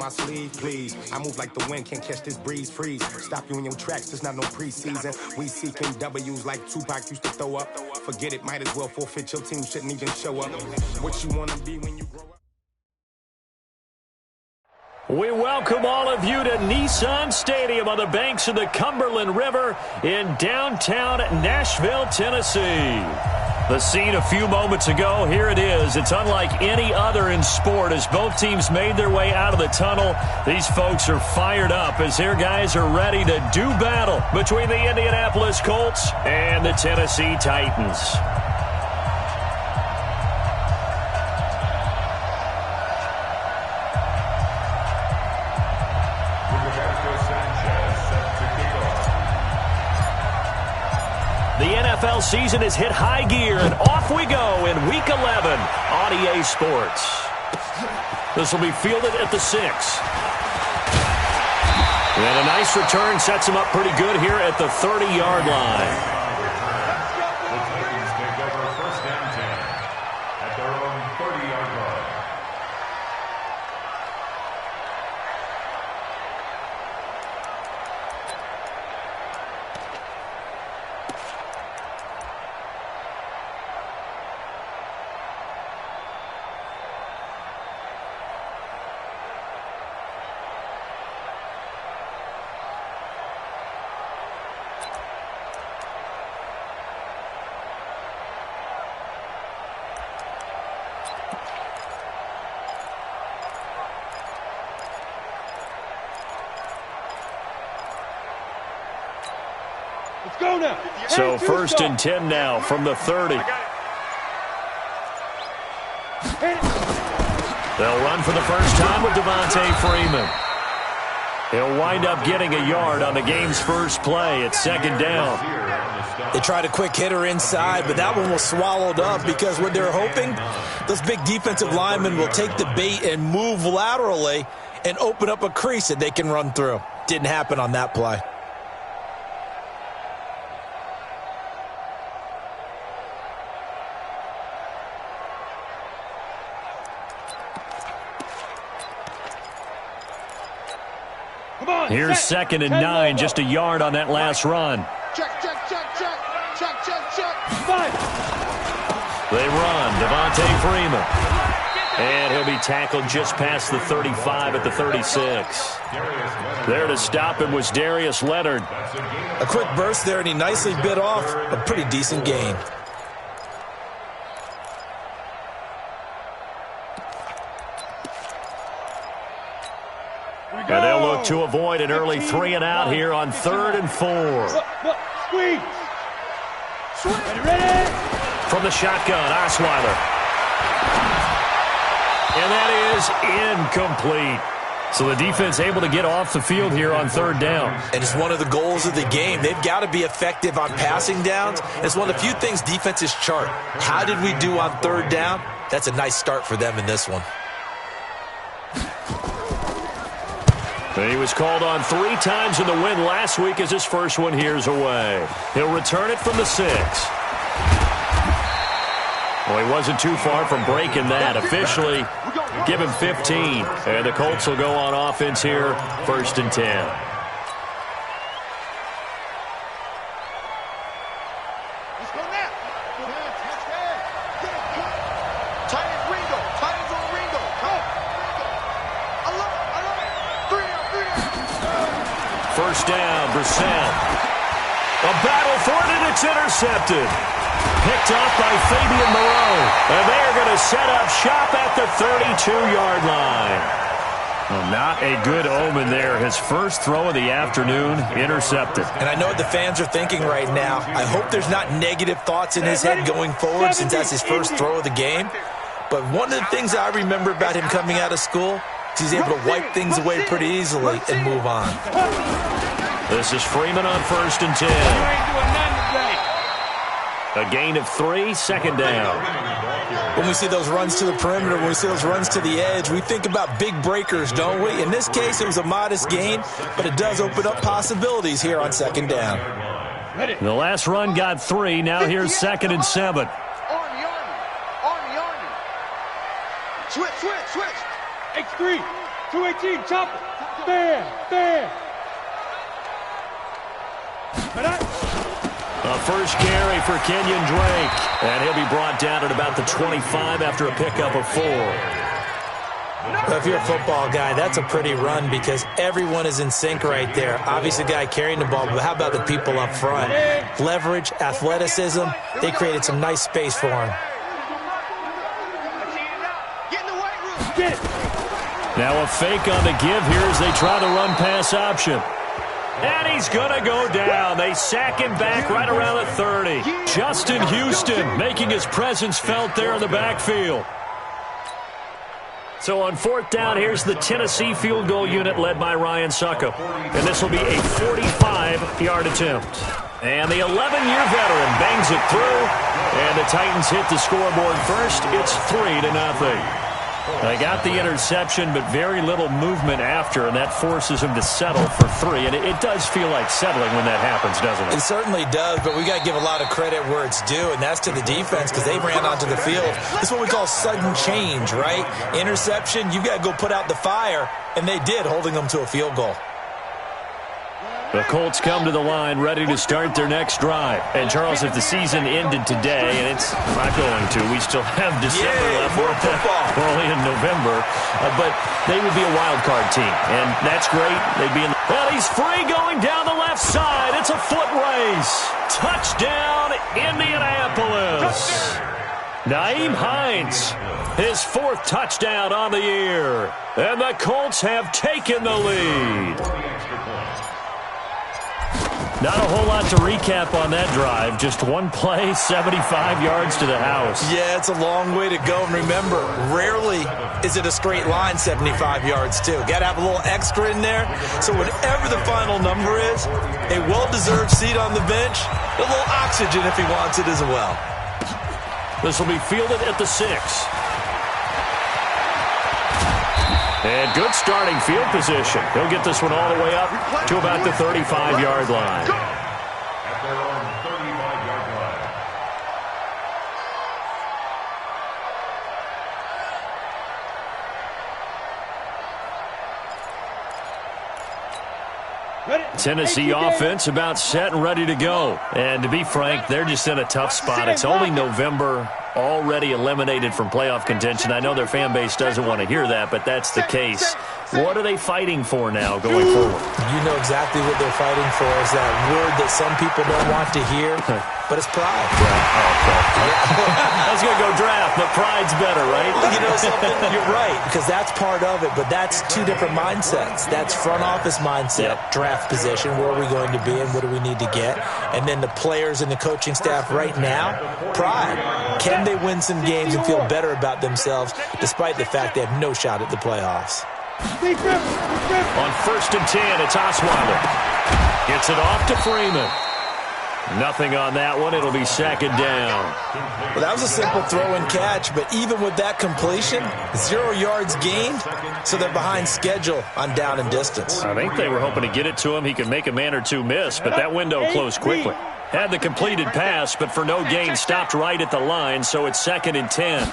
my sleeve, please. I move like the wind, can't catch this breeze, freeze. Stop you in your tracks, there's not no preseason. We seeking W's like Tupac used to throw up. Forget it, might as well forfeit, your team shouldn't even show up. What you wanna be when you grow up? We welcome all of you to Nissan Stadium on the banks of the Cumberland River in downtown Nashville, Tennessee. The scene a few moments ago, here it is. It's unlike any other in sport as both teams made their way out of the tunnel. These folks are fired up as their guys are ready to do battle between the Indianapolis Colts and the Tennessee Titans. The NFL season has hit high gear, and off we go in Week 11 on EA Sports. This will be fielded at the 6. And a nice return sets him up pretty good here at the 30-yard line. The Titans take over first down 10 at their own 30-yard line. So first and 10 now from the 30. They'll run for the first time with Devontae Freeman. He'll wind up getting a yard on the game's first play at second down. They tried a quick hitter inside, but that one was swallowed up because what they're hoping, those big defensive linemen will take the bait and move laterally and open up a crease that they can run through. Didn't happen on that play. Here's second and 9, just a yard on that last run. Check. They run, Devontae Freeman. And he'll be tackled just past the 35 at the 36. There to stop him was Darius Leonard. A quick burst there, and he nicely bit off a pretty decent gain. And they'll look to avoid an early 3 and out here on 3rd and 4. Squeeze. Ready? From the shotgun, Osweiler. And that is incomplete. So the defense able to get off the field here on 3rd down. And it's one of the goals of the game. They've got to be effective on passing downs. It's one of the few things defenses chart. How did we do on 3rd down? That's a nice start for them in this one. He was called on 3 times in the win last week as his first one here's away. He'll return it from the 6. Well, he wasn't too far from breaking that. Officially, give him 15. And the Colts will go on offense here, 1st and 10. First down, Brissett. A battle for it, and it's intercepted. Picked off by Fabian Moreau. And they are going to set up shop at the 32-yard line. Well, not a good omen there. His first throw of the afternoon, intercepted. And I know what the fans are thinking right now. I hope there's not negative thoughts in his head going forward since that's his first throw of the game. But one of the things I remember about him coming out of school, he's able to wipe things away pretty easily and move on. This is Freeman on 1st and 10. A gain of 3, second down. When we see those runs to the perimeter, when we see those runs to the edge, we think about big breakers, don't we? In this case, it was a modest gain, but it does open up possibilities here on 2nd down. The last run got 3. Now here's 2nd and 7. Army. Switch. X3. 218, chopper. There. A first carry for Kenyon Drake. And he'll be brought down at about the 25 after a pickup of 4. Well, if you're a football guy, that's a pretty run because everyone is in sync right there. Obviously, the guy carrying the ball, but how about the people up front? Leverage, athleticism, they created some nice space for him. Now a fake on the give here as they try the run-pass option. And he's going to go down. They sack him back right around the 30. Justin Houston making his presence felt there in the backfield. So on 4th down, here's the Tennessee field goal unit led by Ryan Suckup. And this will be a 45-yard attempt. And the 11-year veteran bangs it through. And the Titans hit the scoreboard first. It's 3-0. They got the interception, but very little movement after, and that forces him to settle for 3. And it does feel like settling when that happens, doesn't it? It certainly does, but we got to give a lot of credit where it's due, and that's to the defense because they ran onto the field. This is what we call sudden change, right? Interception, you've got to go put out the fire, and they did, holding them to a field goal. The Colts come to the line ready to start their next drive. And, Charles, if the season ended today, and it's not going to, we still have December left. More football. We're only in November. But they would be a wild card team, and that's great. They'd be in the... Well, he's free going down the left side. It's a foot race. Touchdown, Indianapolis. Nyheim Hines, his 4th touchdown on the year. And the Colts have taken the lead. Not a whole lot to recap on that drive. Just one play, 75 yards to the house. Yeah, it's a long way to go. And remember, rarely is it a straight line 75 yards, too. Got to have a little extra in there. So whatever the final number is, a well-deserved seat on the bench, a little oxygen if he wants it as well. This will be fielded at the 6. And good starting field position. He'll get this one all the way up to about the 35-yard line. At their own 35-yard line. Tennessee offense about set and ready to go. And to be frank, they're just in a tough spot. It's only November, already eliminated from playoff contention. I know their fan base doesn't want to hear that, but that's the case. What are they fighting for now going forward? You know exactly what they're fighting for is that word that some people don't want to hear, but it's pride. I was going to go draft, but pride's better, right? You know something? You're right, because that's part of it, but that's 2 different mindsets. That's front office mindset, draft position, where are we going to be and what do we need to get? And then the players and the coaching staff right now, pride. Can they win some games and feel better about themselves despite the fact they have no shot at the playoffs? On 1st and 10, it's Osweiler. Gets it off to Freeman. Nothing on that one. It'll be 2nd down. Well, that was a simple throw and catch, but even with that completion, 0 yards gained, so they're behind schedule on down and distance. I think they were hoping to get it to him. He could make a man or two miss, but that window closed quickly. Had the completed pass, but for no gain, stopped right at the line, so it's 2nd and 10.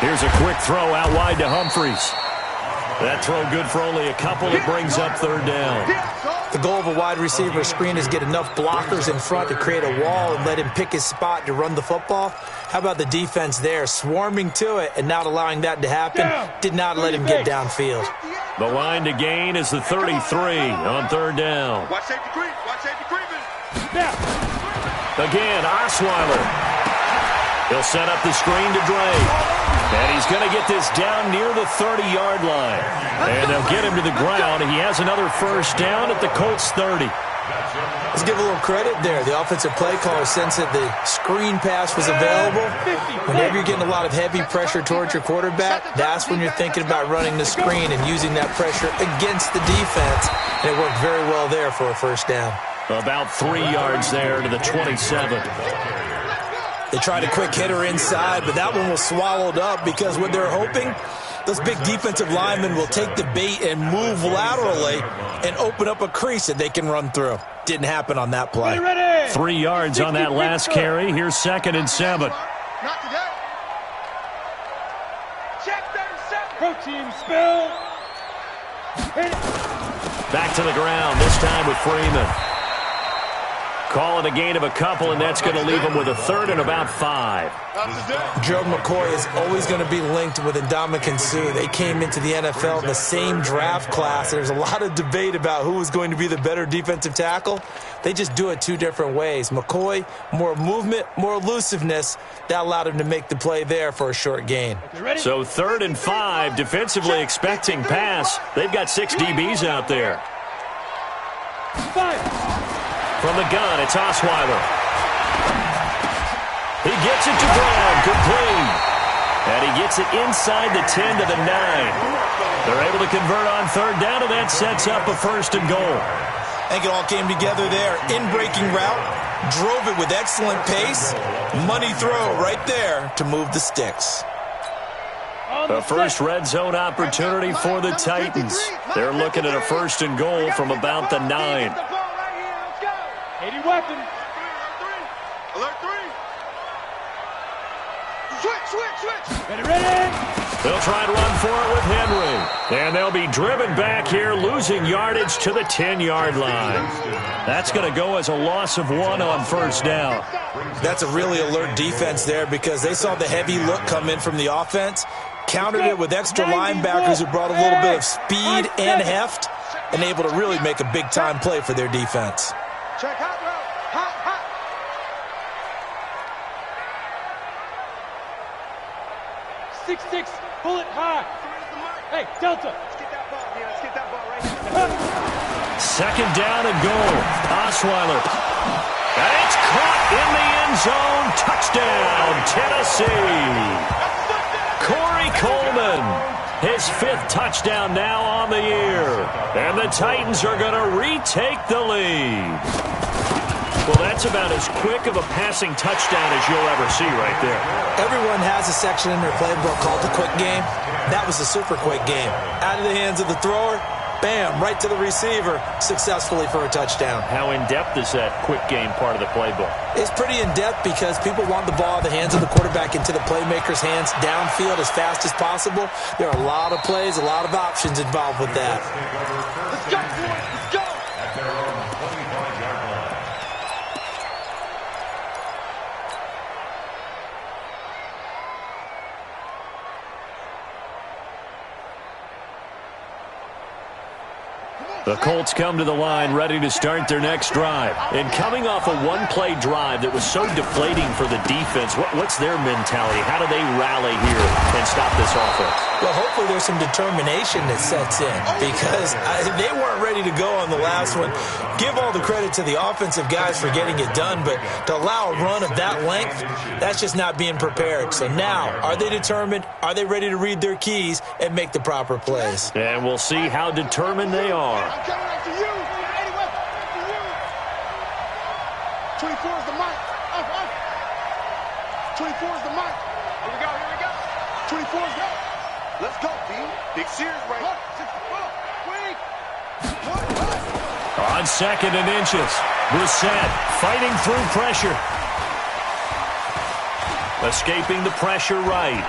Here's a quick throw out wide to Humphries. That throw good for only a couple. It brings up 3rd down. The goal of a wide receiver screen is get enough blockers in front to create a wall and let him pick his spot to run the football. How about the defense there, swarming to it and not allowing that to happen? Did not let him get downfield. The line to gain is the 33 on 3rd down. Watch safety creep. Watch safety creeping. Again, Osweiler. He'll set up the screen to Drake. And he's going to get this down near the 30-yard line. And they'll get him to the ground. He has another 1st down at the Colts 30. Let's give a little credit there. The offensive play caller sensed that the screen pass was available. Whenever you're getting a lot of heavy pressure towards your quarterback, that's when you're thinking about running the screen and using that pressure against the defense. And it worked very well there for a 1st down. About 3 yards there to the 27. They tried a quick hitter inside, but that one was swallowed up because what they're hoping, those big defensive linemen will take the bait and move laterally and open up a crease that they can run through. Didn't happen on that play. 3 yards on that last carry. Here's 2nd and 7. Not today. Check 37. Team spill. Hit it. Back to the ground, this time with Freeman. Calling a gain of a couple, and that's going to leave him with a third and about 5. Gerald McCoy is always going to be linked with Ndamukong Suh. They came into the NFL in the same draft class. There's a lot of debate about who was going to be the better defensive tackle. They just do it two different ways. McCoy, more movement, more elusiveness. That allowed him to make the play there for a short gain. So 3rd and 5, defensively expecting pass. They've got 6 DBs out there. From the gun, it's Osweiler. He gets it to Brown, complete. And he gets it inside the 10 to the 9. They're able to convert on 3rd down, and that sets up a 1st and goal. I think it all came together there. In-breaking route, drove it with excellent pace. Money throw right there to move the sticks. The first red zone opportunity for the Titans. They're looking at a 1st and goal from about the 9. 80 weapon. Alert 3. Switch. Ready. They'll try and run for it with Henry. And they'll be driven back here, losing yardage to the 10-yard line. That's going to go as a loss of 1 on 1st down. That's a really alert defense there because they saw the heavy look come in from the offense, countered it with extra linebackers who brought a little bit of speed and heft, and able to really make a big-time play for their defense. Check hot route. Hot. 6-6. Pull it high. Hey, Delta. Let's get that ball. Yeah, let's get that ball right now. 2nd down and goal. Osweiler. And it's caught in the end zone. Touchdown, Tennessee. Corey Coleman. His 5th touchdown now on the year. And the Titans are going to retake the lead. Well, that's about as quick of a passing touchdown as you'll ever see right there. Everyone has a section in their playbook called the quick game. That was a super quick game. Out of the hands of the thrower, bam, right to the receiver, successfully for a touchdown. How in-depth is that quick game part of the playbook? It's pretty in-depth because people want the ball out of the hands of the quarterback into the playmaker's hands downfield as fast as possible. There are a lot of plays, a lot of options involved with that. Let's go, boys. Let's go. At their own 25-yard line. The Colts come to the line ready to start their next drive. And coming off a one-play drive that was so deflating for the defense, what's their mentality? How do they rally here and stop this offense? Well, hopefully there's some determination that sets in because they weren't ready to go on the last one. Give all the credit to the offensive guys for getting it done, but to allow a run of that length, that's just not being prepared. So now, are they determined? Are they ready to read their keys and make the proper plays? And we'll see how determined they are. I'm coming after you. 80 weapon. After you. 24 is the mic. Up. 24 is the mic. Here we go. 24 is the mic. Let's go, B. Big Sears right here. On 2nd and inches, Brissett fighting through pressure. Escaping the pressure right.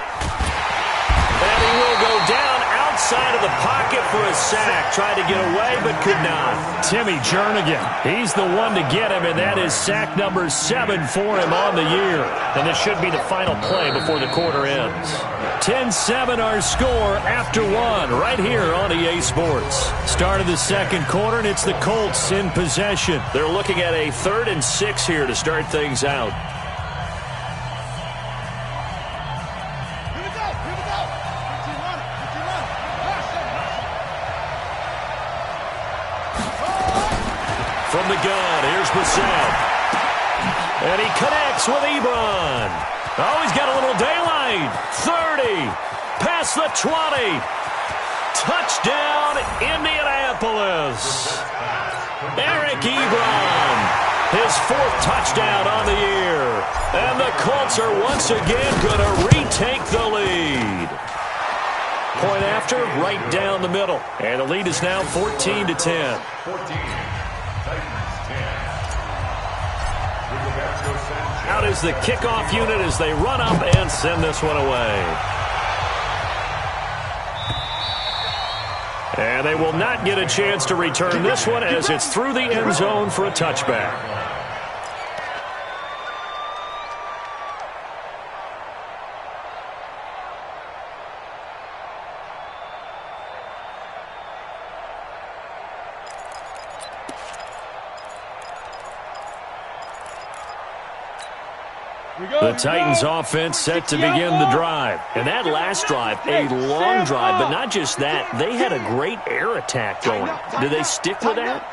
And he will go down outside of the pocket for a sack. Tried to get away, but could not. Timmy Jernigan, he's the one to get him, and that is sack number 7 for him on the year. And this should be the final play before the quarter ends. 10-7 our score after 1 right here on EA Sports. Start of the 2nd quarter, and it's the Colts in possession. They're looking at a 3rd and 6 here to start things out. From the gun, here's Brissett. And he connects with Ebron. Oh, he's got a little daylight. 30. Past the 20. Touchdown, Indianapolis. Eric Ebron. His 4th touchdown on the year. And the Colts are once again going to retake the lead. Point after, right down the middle. And the lead is now 14-10. 14. Out is the kickoff unit as they run up and send this one away. And they will not get a chance to return this one as it's through the end zone for a touchback. The Titans offense set to begin the drive. And that last drive, a long drive, but not just that. They had a great air attack going. Do they stick with that?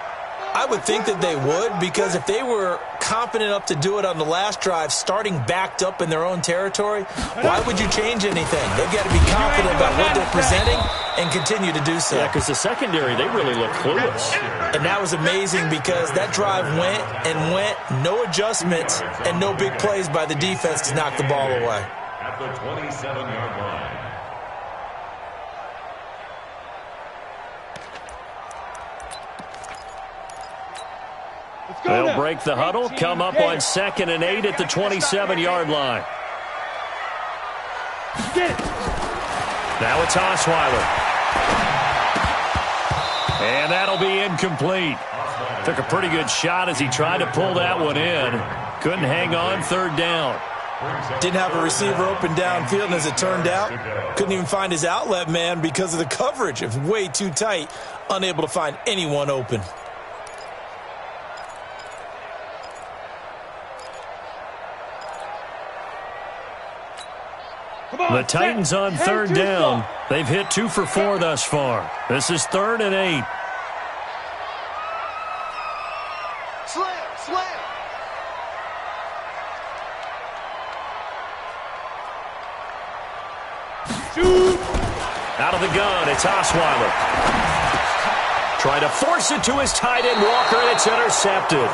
I would think that they would, because if they were confident enough to do it on the last drive, starting backed up in their own territory, why would you change anything? They've got to be confident about what they're presenting and continue to do so. Yeah, because the secondary, they really look clueless. And that was amazing because that drive went and went, no adjustments, and no big plays by the defense to knock the ball away. At the 27-yard line. They'll break the huddle, come up on 2nd and 8 at the 27-yard line. Now it's Osweiler. And that'll be incomplete. Took a pretty good shot as he tried to pull that one in. Couldn't hang on 3rd down. Didn't have a receiver open downfield, and as it turned out, couldn't even find his outlet man because of the coverage. It was way too tight, unable to find anyone open. The Titans on 3rd down. They've hit 2 for 4 thus far. This is 3rd and 8. Slam. Out of the gun, it's Osweiler. Trying to force it to his tight end, Walker, and it's intercepted.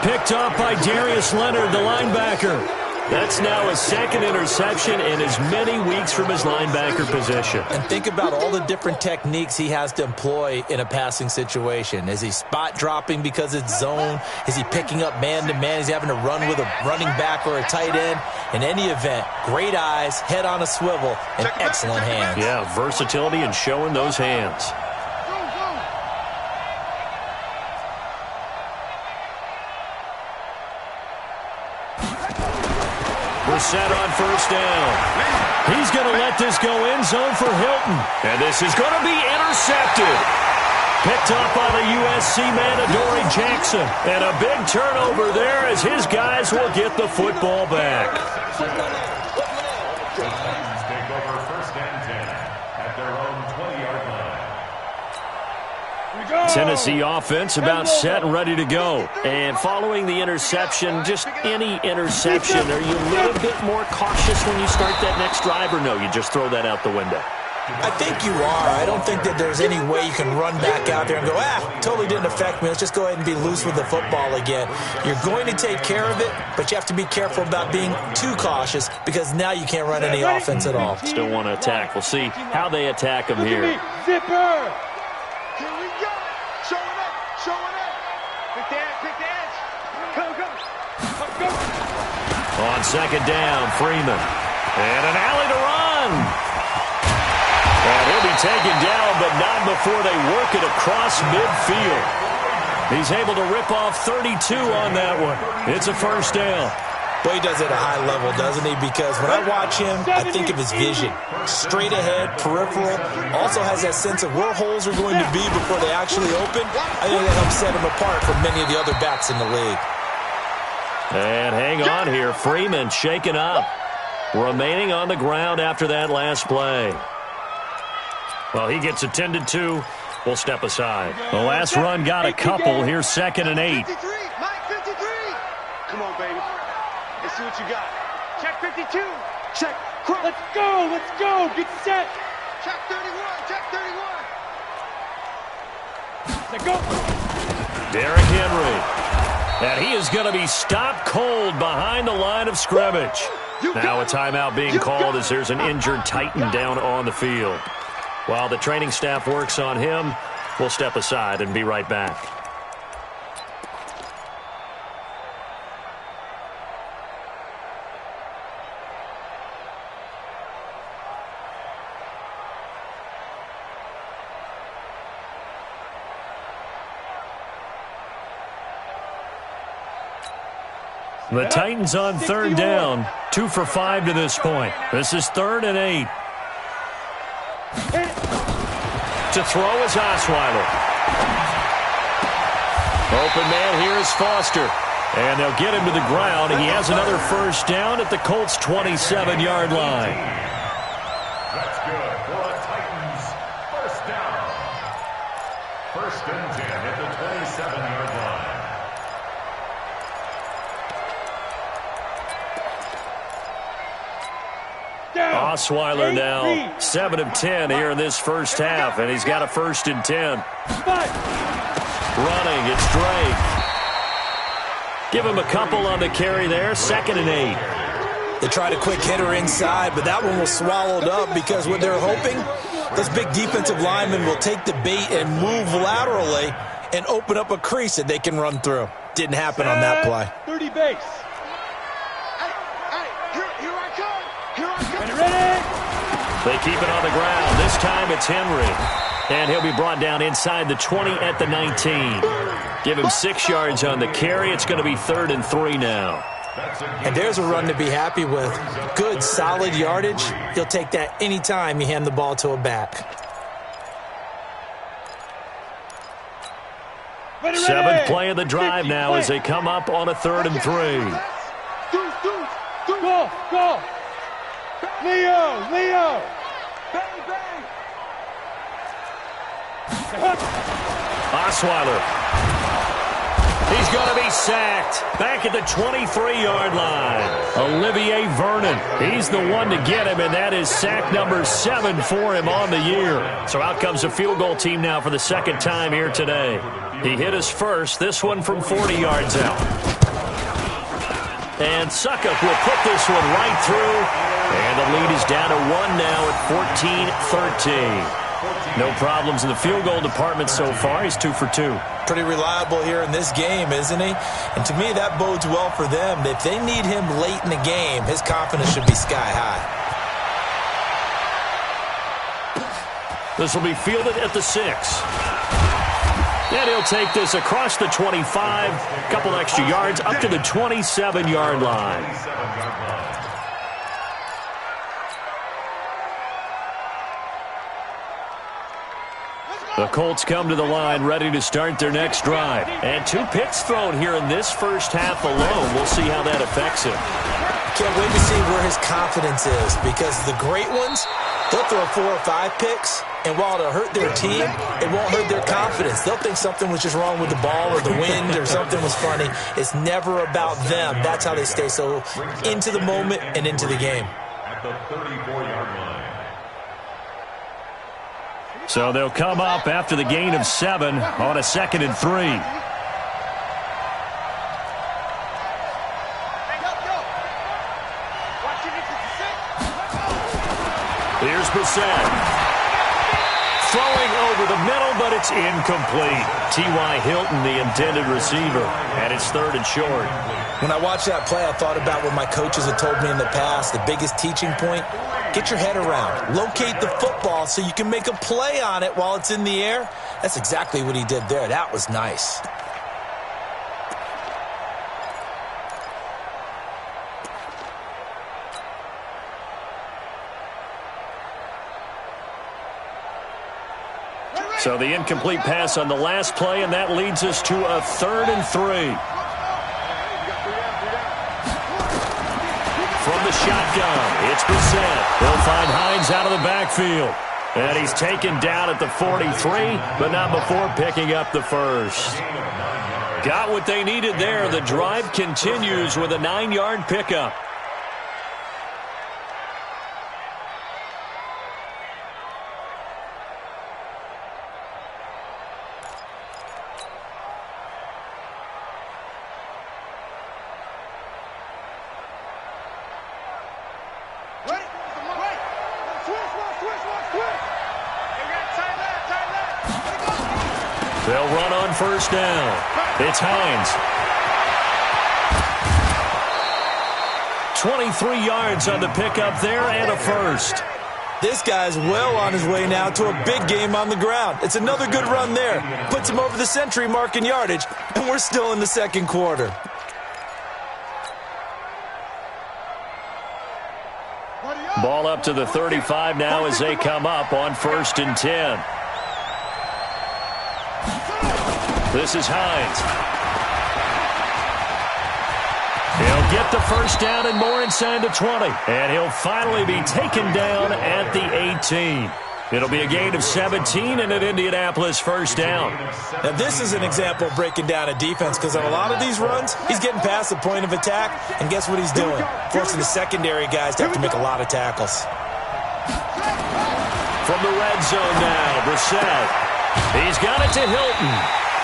Picked up by Darius Leonard, the linebacker. That's now his 2nd interception in as many weeks from his linebacker position. And think about all the different techniques he has to employ in a passing situation. Is he spot dropping because it's zone? Is he picking up man-to-man? Is he having to run with a running back or a tight end? In any event, great eyes, head on a swivel, and excellent hands. Yeah, versatility and showing those hands. We're set on 1st down. He's going to let this go end zone for Hilton. And this is going to be intercepted. Picked up by the USC man, Adoree Jackson. And a big turnover there as his guys will get the football back. Titans take over 1st and 10 at their own 20-yard line. Tennessee offense about set and ready to go. And following the interception, just any interception, are you a little bit more cautious when you start that next drive, or no, you just throw that out the window? I think you are. I don't think that there's any way you can run back out there and go, totally didn't affect me. Let's just go ahead and be loose with the football again. You're going to take care of it, but you have to be careful about being too cautious because now you can't run any offense at all. Still want to attack. We'll see how they attack him here. Zipper. Here we go. Showing up. Pick the edge. Go. On 2nd down, Freeman. And an alley to run. And he'll be taken down, but not before they work it across midfield. He's able to rip off 32 on that one. It's a 1st down. Well, he does it at a high level, doesn't he? Because when I watch him, I think of his vision. Straight ahead, peripheral. Also has that sense of where holes are going to be before they actually open. I think that helps set him apart from many of the other backs in the league. And hang on here. Freeman shaken up. Remaining on the ground after that last play. Well, he gets attended to. We'll step aside. The last run got a couple. Here's 2nd and 8. 53. Mike 53. Come on, baby. Let's see what you got. Check 52. Check. Let's go. Get set. Check 31. Let's go. Derrick Henry. And he is going to be stopped cold behind the line of scrimmage. Now a timeout being called as there's an injured Titan down on the field. While the training staff works on him, we'll step aside and be right back. The Titans on third down, 2 for 5 to this point. This is 3rd and 8. To throw is Osweiler. Open man here is Foster. And they'll get him to the ground. He has another first down at the Colts' 27-yard line. That's good for the Titans. First down. 1st and 10 at the 27-yard line. Osweiler now 7 of 10 here in this first half, and he's got a 1st and 10. Running, it's Drake. Give him a couple on the carry there, 2nd and 8. They tried a quick hitter inside, but that one was swallowed up because what they're hoping, those big defensive linemen will take the bait and move laterally and open up a crease that they can run through. Didn't happen on that play. 30 base. Here I come. Ready? They keep it on the ground. This time it's Henry. And he'll be brought down inside the 20 at the 19. Give him 6 yards on the carry. It's going to be 3rd and 3 now. And there's a run to be happy with. Good, solid yardage. He'll take that anytime you hand the ball to a back. 7th play of the drive now as they come up on a 3rd and 3. Go. Leo. Bang. Osweiler. He's going to be sacked. Back at the 23-yard line. Olivier Vernon. He's the one to get him, and that is sack number 7 for him on the year. So out comes the field goal team now for the 2nd time here today. He hit us first, this one from 40 yards out. And Suckup will put this one right through. And the lead is down to 1 now at 14-13. No problems in the field goal department so far. He's 2 for 2. Pretty reliable here in this game, isn't he? And to me, that bodes well for them. If they need him late in the game, his confidence should be sky high. This will be fielded at the 6. And he'll take this across the 25, a couple extra yards, up to the 27-yard line. The Colts come to the line ready to start their next drive. And 2 picks thrown here in this first half alone. We'll see how that affects him. Can't wait to see where his confidence is, because the great ones, they'll throw 4 or 5 picks, and while it'll hurt their team, it won't hurt their confidence. They'll think something was just wrong with the ball or the wind or something was funny. It's never about them. That's how they stay so into the moment and into the game. At the 34-yard line. So they'll come up after the gain of 7 on a 2nd and 3. Here's Brissett. Throwing over the middle, but it's incomplete. T.Y. Hilton, the intended receiver, and it's 3rd and short. When I watched that play, I thought about what my coaches had told me in the past. The biggest teaching point, get your head around. Locate the football so you can make a play on it while it's in the air. That's exactly what he did there. That was nice. So the incomplete pass on the last play, and that leads us to a 3rd and 3. From the shotgun, it's Brissett. He'll find Hines out of the backfield. And he's taken down at the 43, but not before picking up the first. Got what they needed there. The drive continues with a 9-yard pickup. They'll run on first down. It's Hines. 23 yards on the pickup there and a first. This guy's well on his way now to a big game on the ground. It's another good run there. Puts him over the century mark in yardage, and we're still in the 2nd quarter. up to the 35 now as they come up on 1st and 10. This is Hines. He'll get the first down and more inside the 20. And he'll finally be taken down at the 18. It'll be a gain of 17 and an Indianapolis first down. Now, this is an example of breaking down a defense because on a lot of these runs, he's getting past the point of attack, and guess what he's doing? Forcing the secondary guys to have to make a lot of tackles. From the red zone now, Brissett. He's got it to Hilton.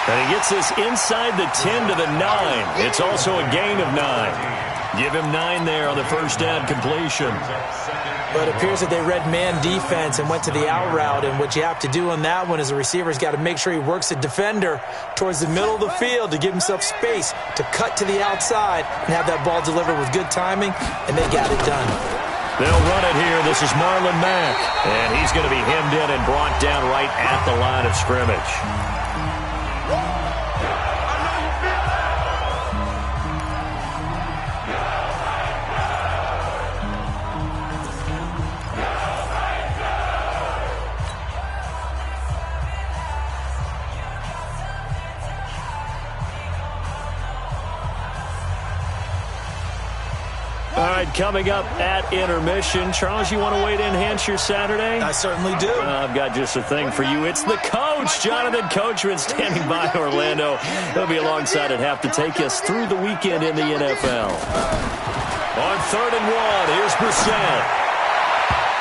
And he gets this inside the 10 to the 9. It's also a gain of 9. Give him 9 there on the first down completion. But it appears that they read man defense and went to the out route, and what you have to do on that one is the receiver's got to make sure he works the defender towards the middle of the field to give himself space to cut to the outside and have that ball delivered with good timing, and they got it done. They'll run it here. This is Marlon Mack, and he's going to be hemmed in and brought down right at the line of scrimmage. All right, coming up at intermission. Charles, you want to wait to enhance your Saturday? I certainly do. I've got just a thing for you. It's the coach, Jonathan Coachman, standing by Orlando. He'll be alongside at half to take us through the weekend in the NFL. On 3rd and 1, here's Brissett.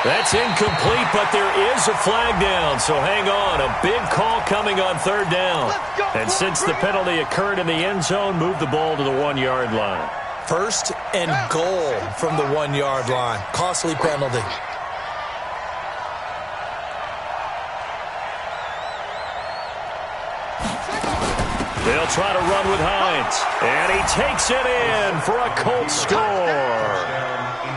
That's incomplete, but there is a flag down, so hang on. A big call coming on 3rd down. And since the penalty occurred in the end zone, move the ball to the 1-yard line. 1st and goal from the 1-yard line. Costly penalty. They'll try to run with Hines. And he takes it in for a Colts score.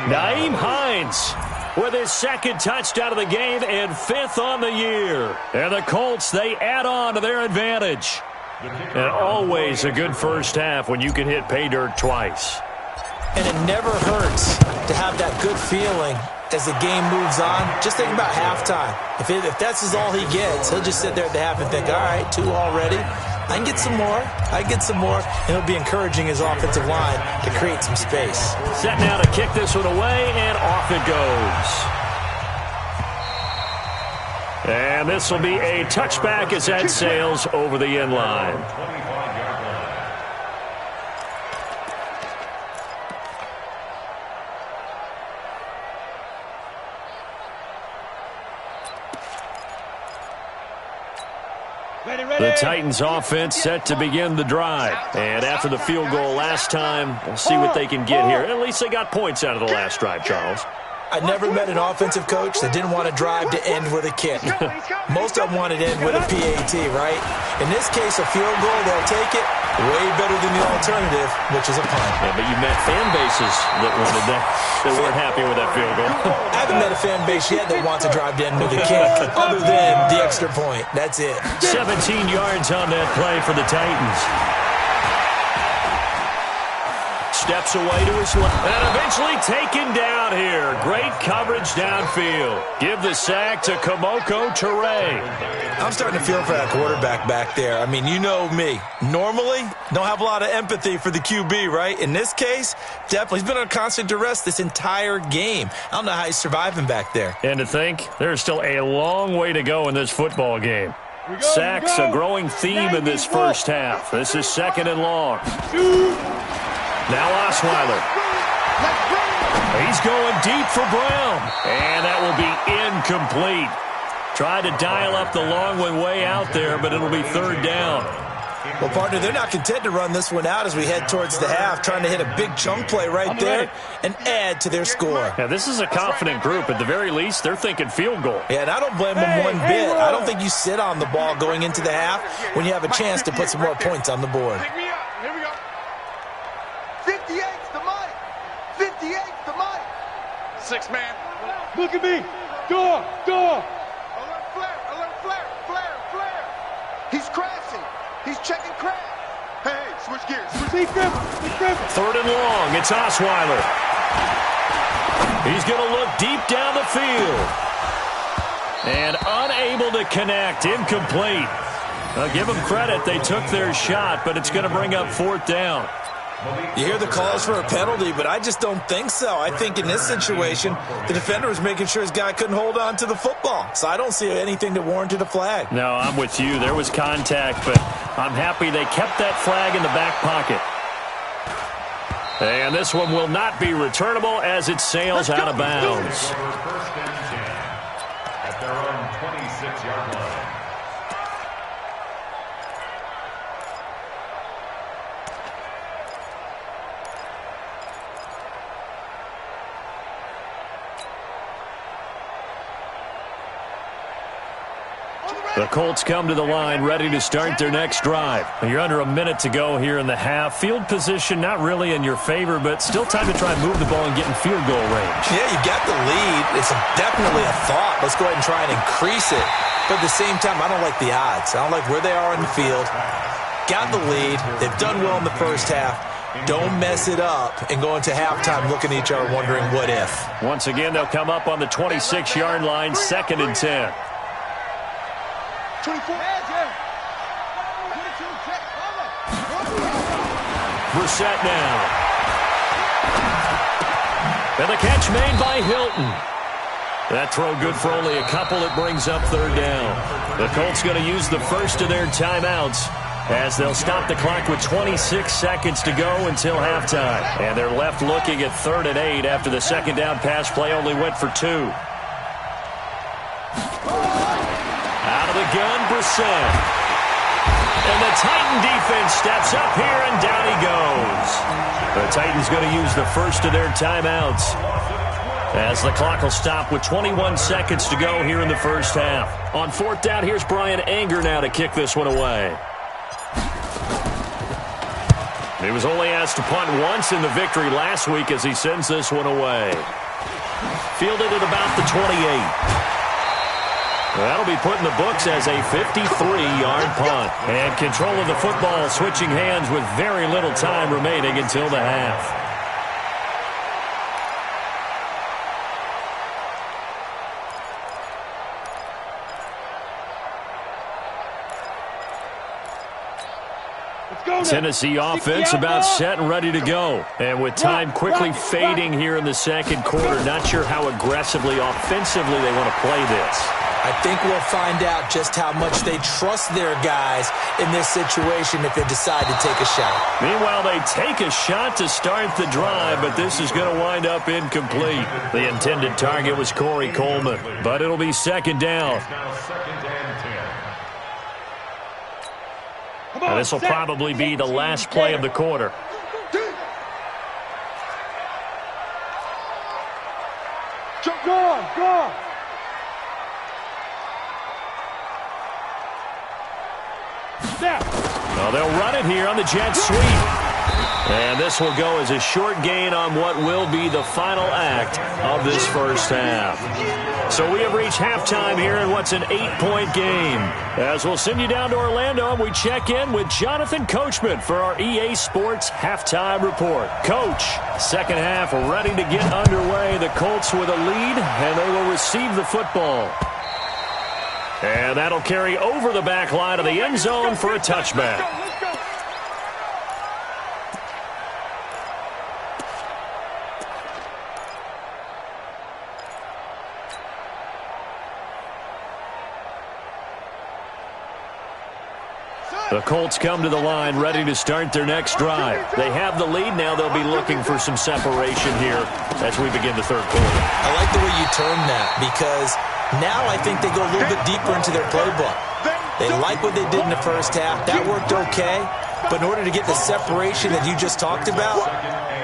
Nyheim Hines with his 2nd touchdown of the game and 5th on the year. And the Colts, they add on to their advantage. And always a good first half when you can hit pay dirt twice. And it never hurts to have that good feeling as the game moves on. Just think about halftime. If that's all he gets, he'll just sit there at the half and think, all right, 2 already. I can get some more. I can get some more. And he'll be encouraging his offensive line to create some space. Set now to kick this one away, and off it goes. And this will be a touchback as that sails over the end line. The Titans offense set to begin the drive. And after the field goal last time, we'll see what they can get here. At least they got points out of the last drive, Charles. I never met an offensive coach that didn't want to drive to end with a kick. Most of them wanted to end with a PAT, right? In this case, a field goal, they'll take it. Way better than the alternative, which is a punt. Yeah, but you met fan bases that wanted that, that weren't happy with that field goal. I haven't met a fan base yet that wants to drive to end with a kick, other than the extra point. That's it. 17 yards on that play for the Titans. Steps away to his left. And eventually taken down here. Great coverage downfield. Give the sack to Kamoko Toure. I'm starting to feel for that quarterback back there. I mean, you know me. Normally, don't have a lot of empathy for the QB, right? In this case, definitely. He's been on constant duress this entire game. I don't know how he's surviving back there. And to think, there's still a long way to go in this football game. Sacks, a growing theme in this first half. This is 2nd and long. Now Osweiler. He's going deep for Brown. And that will be incomplete. Tried to dial up the long one way out there, but it'll be 3rd down. Well, partner, they're not content to run this one out as we head towards the half, trying to hit a big chunk play right there and add to their score. Yeah, this is a confident group. At the very least, they're thinking field goal. Yeah, and I don't blame them one bit. I don't think you sit on the ball going into the half when you have a chance to put some more points on the board. Pick me up. Here we go. 58's the mic. 58's the mic. 6 man. Look at me. Door. Alert flare. He's crashing. He's checking crash. Hey, switch gears. 3rd and long. It's Osweiler. He's going to look deep down the field. And unable to connect. Incomplete. I'll give them credit. They took their shot, but it's going to bring up 4th down. You hear the calls for a penalty, but I just don't think so. I think in this situation, the defender was making sure his guy couldn't hold on to the football. So I don't see anything that warranted a flag. No, I'm with you. There was contact, but I'm happy they kept that flag in the back pocket. And this one will not be returnable as it sails out of bounds. First and 10 at their own 26-yard line. The Colts come to the line ready to start their next drive. You're under a minute to go here in the half. Field position not really in your favor, but still time to try and move the ball and get in field goal range. Yeah, you got the lead. It's definitely a thought. Let's go ahead and try and increase it. But at the same time, I don't like the odds. I don't like where they are in the field. Got the lead. They've done well in the first half. Don't mess it up and go into halftime looking at each other wondering what if. Once again, they'll come up on the 26-yard line, 2nd and 10. 24. Brissett now. And the catch made by Hilton. That throw good for only a couple. It brings up 3rd down. The Colts going to use the first of their timeouts as they'll stop the clock with 26 seconds to go until halftime. And they're left looking at 3rd and 8 after the second down pass play only went for 2. Out of the gun, Brissett. And the Titan defense steps up here, and down he goes. The Titans going to use the first of their timeouts as the clock will stop with 21 seconds to go here in the first half. On 4th down, here's Brian Anger now to kick this one away. He was only asked to punt once in the victory last week as he sends this one away. Fielded at about the 28. That'll be put in the books as a 53-yard punt. And control of the football switching hands with very little time remaining until the half. Tennessee offense about set and ready to go. And with time quickly fading here in the second quarter, not sure how aggressively, offensively they want to play this. I think we'll find out just how much they trust their guys in this situation if they decide to take a shot. Meanwhile, they take a shot to start the drive, but this is going to wind up incomplete. The intended target was Corey Coleman, but it'll be 2nd down. Now 2nd and 10. And this will probably be the last play of the quarter. Go! Well, they'll run it here on the jet sweep. And this will go as a short gain on what will be the final act of this first half. So we have reached halftime here in what's an 8-point game. As we'll send you down to Orlando, and we check in with Jonathan Coachman for our EA Sports Halftime Report. Coach, second half ready to get underway. The Colts with a lead, and they will receive the football. And that'll carry over the back line of the end zone for a touchback. The Colts come to the line ready to start their next drive. They have the lead. Now they'll be looking for some separation here as we begin the third quarter. I like the way you turn that because now I think they go a little bit deeper into their playbook. They like what they did in the first half. That worked okay. But in order to get the separation that you just talked about,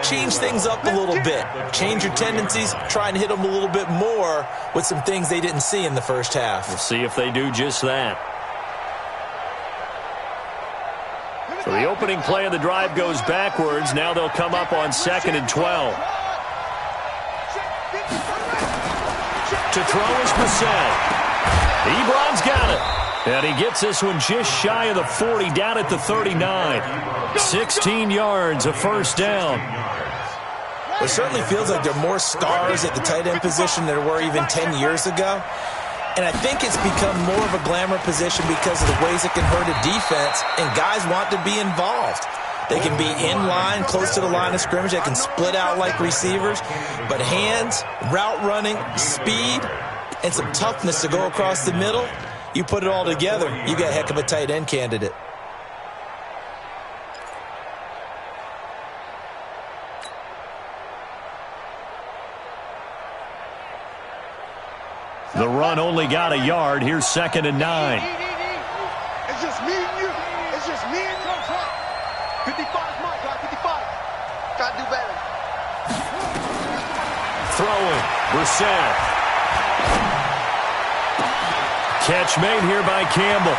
change things up a little bit. Change your tendencies. Try and hit them a little bit more with some things they didn't see in the first half. We'll see if they do just that. So the opening play of the drive goes backwards. Now they'll come up on 2nd and 12. To throw is Brissett. Ebron's got it. And he gets this one just shy of the 40, down at the 39. 16 yards, a first down. It certainly feels like there are more stars at the tight end position than there were even 10 years ago. And I think it's become more of a glamour position because of the ways it can hurt a defense, and guys want to be involved. They can be in line, close to the line of scrimmage. They can split out like receivers. But hands, route running, speed, and some toughness to go across the middle, you put it all together, you got a heck of a tight end candidate. The run only got a yard. Here's 2nd and 9. It's just me and you. It's just me and you. 55 is mine, guy. 55. Gotta do better. Throwing. Brissett. Catch made here by Campbell.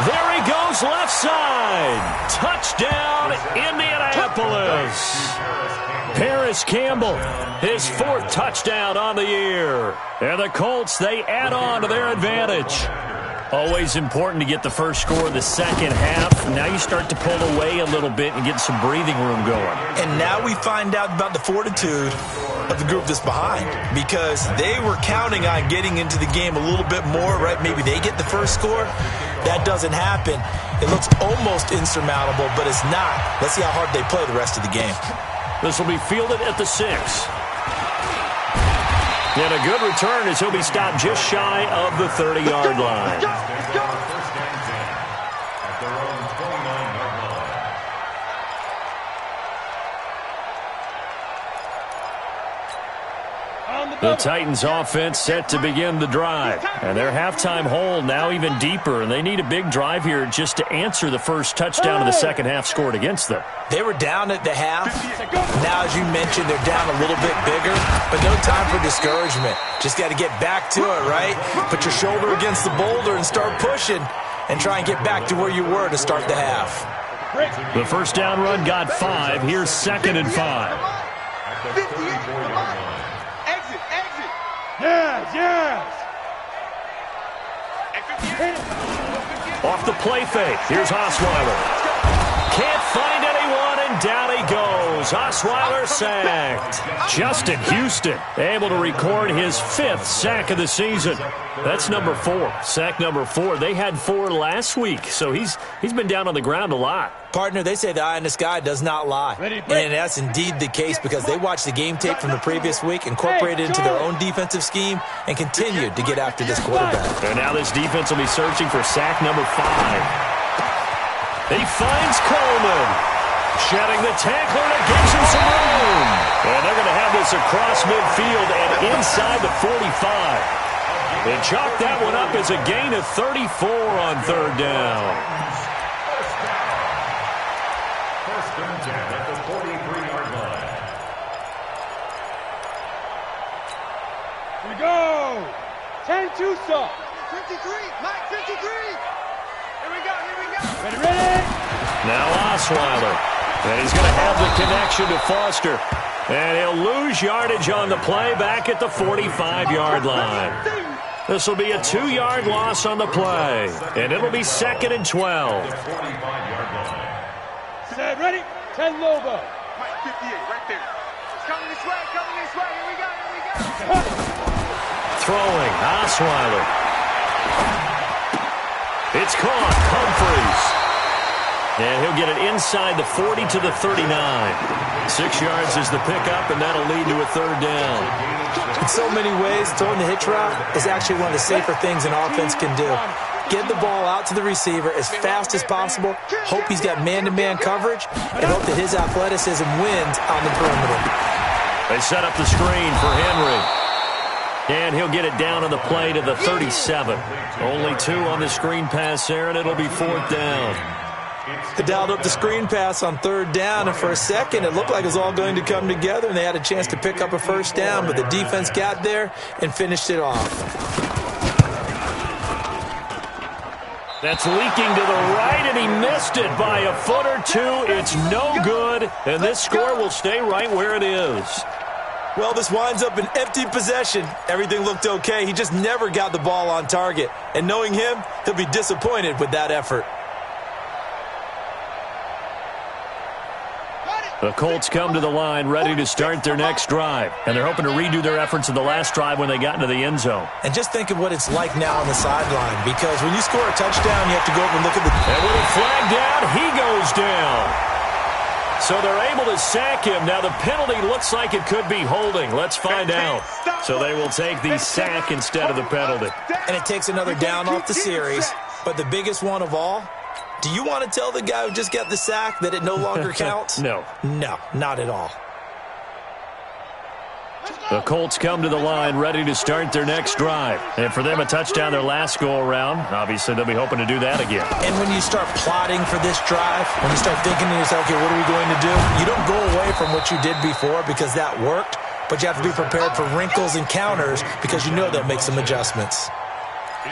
There he goes, left side. Touchdown, Indianapolis. Paris Campbell, his 4th touchdown on the year. And the Colts, they add on to their advantage. Always important to get the first score of the second half. Now you start to pull away a little bit and get some breathing room going. And now we find out about the fortitude of the group that's behind, because they were counting on getting into the game a little bit more, right? Maybe they get the first score. That doesn't happen. It looks almost insurmountable, but it's not. Let's see how hard they play the rest of the game. This will be fielded at the 6. And a good return as he'll be stopped just shy of the 30-yard line. The Titans offense set to begin the drive. And their halftime hole now even deeper. And they need a big drive here just to answer the first touchdown of the second half scored against them. They were down at the half. Now, as you mentioned, they're down a little bit bigger. But no time for discouragement. Just got to get back to it, right? Put your shoulder against the boulder and start pushing. And try and get back to where you were to start the half. The first down run got 5. Here's 2nd and 5. 58. Yes. Off the play fake. Here's Osweiler. Can't find anyone, and down he goes. Osweiler sacked. Justin Houston able to record his 5th sack of the season. That's number 4. Sack number 4. They had 4 last week, so he's been down on the ground a lot. Partner, they say the eye in the sky does not lie. And that's indeed the case, because they watched the game tape from the previous week, incorporated it into their own defensive scheme, and continued to get after this quarterback. And now this defense will be searching for sack number 5. He finds Coleman. Shedding the tackler, and it gives him some room. And they're going to have this across midfield and inside the 45. And chalk that one up as a gain of 34 on 3rd down. First and 10 at the 43-yard line. Here we go. 10-2 stop. 53. Mike, 53. Here we go. Ready. Now Osweiler. And he's going to have the connection to Foster. And he'll lose yardage on the play back at the 45-yard line. This will be a 2-yard loss on the play. And it'll be 2nd and 12. Set, ready? 10 Lobo. Mike, 58, right there. It's coming this way. Here we go. Throwing, Osweiler. It's caught, Humphreys. And he'll get it inside the 40 to the 39. 6 yards is the pickup, and that'll lead to a 3rd down. In so many ways, throwing the hitch route is actually one of the safer things an offense can do. Get the ball out to the receiver as fast as possible, hope he's got man-to-man coverage, and hope that his athleticism wins on the perimeter. They set up the screen for Henry. And he'll get it down on the play to the 37. Only 2 on the screen pass there, and it'll be 4th down. They dialed up the screen pass on 3rd down, and for a second it looked like it was all going to come together, and they had a chance to pick up a 1st down, but the defense got there and finished it off. That's leaking to the right, and he missed it by a foot or 2. It's no good, and this score will stay right where it is. Well, this winds up an empty possession. Everything looked okay. He just never got the ball on target. And knowing him, he'll be disappointed with that effort. The Colts come to the line ready to start their next drive. And they're hoping to redo their efforts in the last drive when they got into the end zone. And just think of what it's like now on the sideline, because when you score a touchdown, you have to go over and look at the... And with a flag down, he goes down. So they're able to sack him. Now the penalty looks like it could be holding. Let's find out. So they will take the sack instead of the penalty. And it takes another down off the series. But the biggest one of all, do you want to tell the guy who just got the sack that it no longer counts? No. No, not at all. The Colts come to the line ready to start their next drive. And for them, a touchdown their last go-around. Obviously, they'll be hoping to do that again. And when you start plotting for this drive, when you start thinking to yourself, okay, what are we going to do? You don't go away from what you did before because that worked, but you have to be prepared for wrinkles and counters because you know they'll make some adjustments.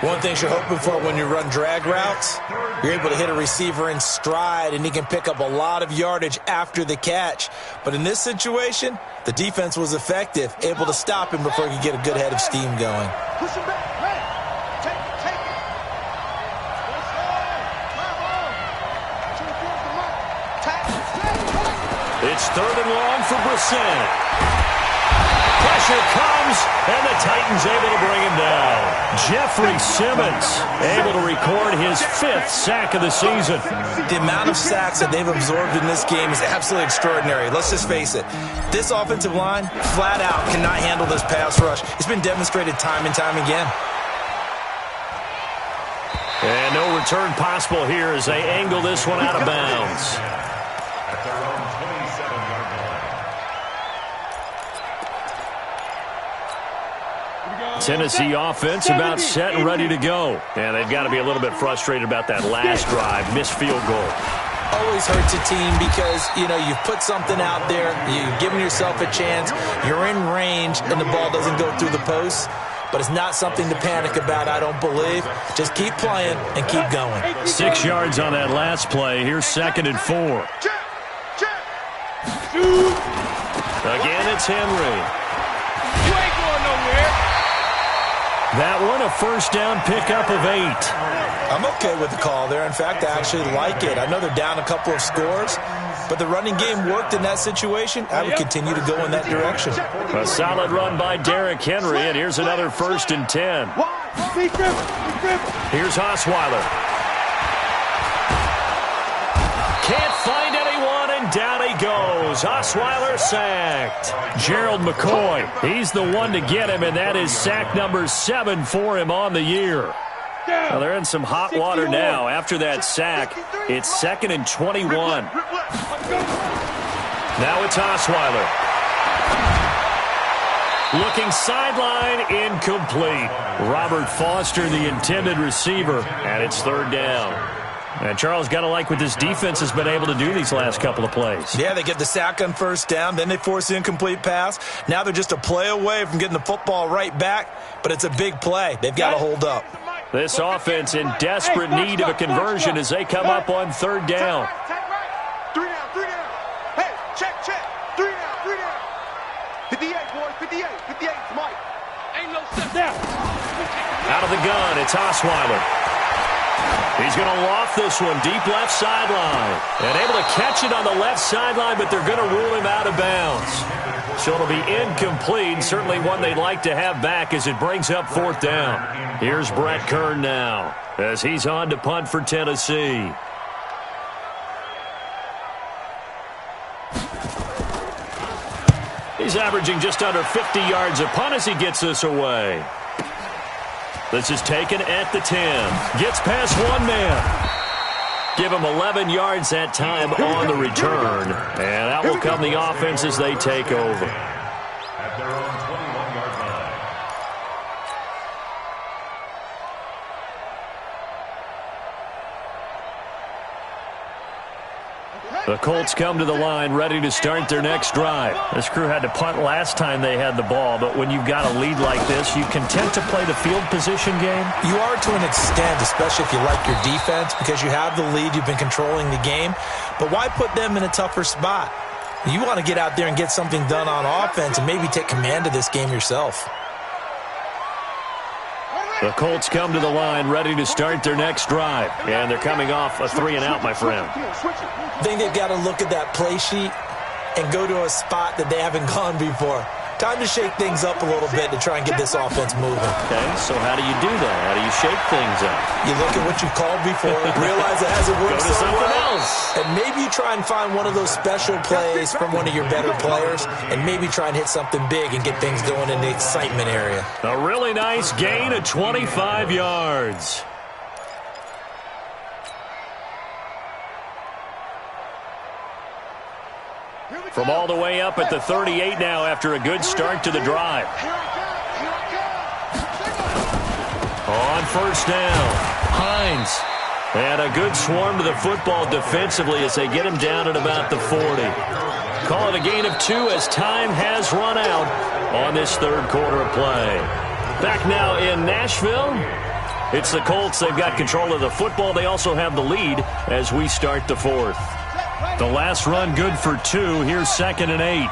One thing you're hoping for when you run drag routes, you're able to hit a receiver in stride, and he can pick up a lot of yardage after the catch. But in this situation, the defense was effective, able to stop him before he could get a good head of steam going. Push him back. Hey, take it. It's 3rd and long for Brissett. Pressure comes, and the Titans able to bring him down. Jeffrey Simmons able to record his 5th sack of the season. The amount of sacks that they've absorbed in this game is absolutely extraordinary. Let's just face it. This offensive line, flat out, cannot handle this pass rush. It's been demonstrated time and time again. And no return possible here as they angle this one out of bounds. At their own 27-yard line. Tennessee offense about set and ready to go. And they've got to be a little bit frustrated about that last drive, missed field goal. Always hurts a team because, you know, you've put something out there, you've given yourself a chance, you're in range, and the ball doesn't go through the post. But it's not something to panic about, I don't believe. Just keep playing and keep going. 6 yards on that last play. Here's 2nd and 4. Again, it's Henry. You ain't going nowhere. That one, a first down pickup of 8. I'm okay with the call there. In fact, I actually like it. I know they're down a couple of scores, but the running game worked in that situation. I would continue to go in that direction. A solid run by Derrick Henry, and here's another 1st and 10. Here's Osweiler. Can't find anyone, and down he goes. Osweiler sacked. Gerald McCoy, he's the one to get him, and that is sack number 7 for him on the year. Well, they're in some hot water now. After that sack, it's 2nd and 21. Now it's Osweiler. Looking sideline, incomplete. Robert Foster, the intended receiver, and it's 3rd down. And Charles, got to like what this defense has been able to do these last couple of plays. Yeah, they get the sack on 1st down, then they force the incomplete pass. Now they're just a play away from getting the football right back, but it's a big play. They've got to hold up. This offense in desperate need of a conversion as they come up on 3rd down. 3 down. Hey, check. 3 down. 58, boys, 58, Mike. Ain't no step down. Out of the gun, it's Osweiler. He's going to loft this one deep left sideline. And able to catch it on the left sideline, but they're going to rule him out of bounds. So it'll be incomplete, certainly one they'd like to have back as it brings up 4th down. Here's Brett Kern now as he's on to punt for Tennessee. He's averaging just under 50 yards a punt as he gets this away. This is taken at the 10. Gets past one man. Give him 11 yards that time on the return. And out will come the offense as they take over. At their own 21-yard line. The Colts come to the line ready to start their next drive. This crew had to punt last time they had the ball, but when you've got a lead like this, you content to play the field position game? You are to an extent, especially if you like your defense, because you have the lead, you've been controlling the game. But why put them in a tougher spot? You want to get out there and get something done on offense and maybe take command of this game yourself. The Colts come to the line ready to start their next drive. And they're coming off a 3-and-out, my friend. I think they've got to look at that play sheet and go to a spot that they haven't gone before. Time to shake things up a little bit to try and get this offense moving. Okay, so how do you do that? How do you shake things up? You look at what you've called before, realize it hasn't worked Go to something well, else. and maybe you try and find one of those special plays from one of your better players, and maybe try and hit something big and get things going in the excitement area. A really nice gain of 25 yards. From all the way up at the 38 now after a good start to the drive. On first down, Hines. And a good swarm to the football defensively as they get him down at about the 40. Call it a gain of 2 as time has run out on this third quarter of play. Back now in Nashville. It's the Colts. They've got control of the football. They also have the lead as we start the fourth. The last run good for 2. Here's 2nd and 8. Get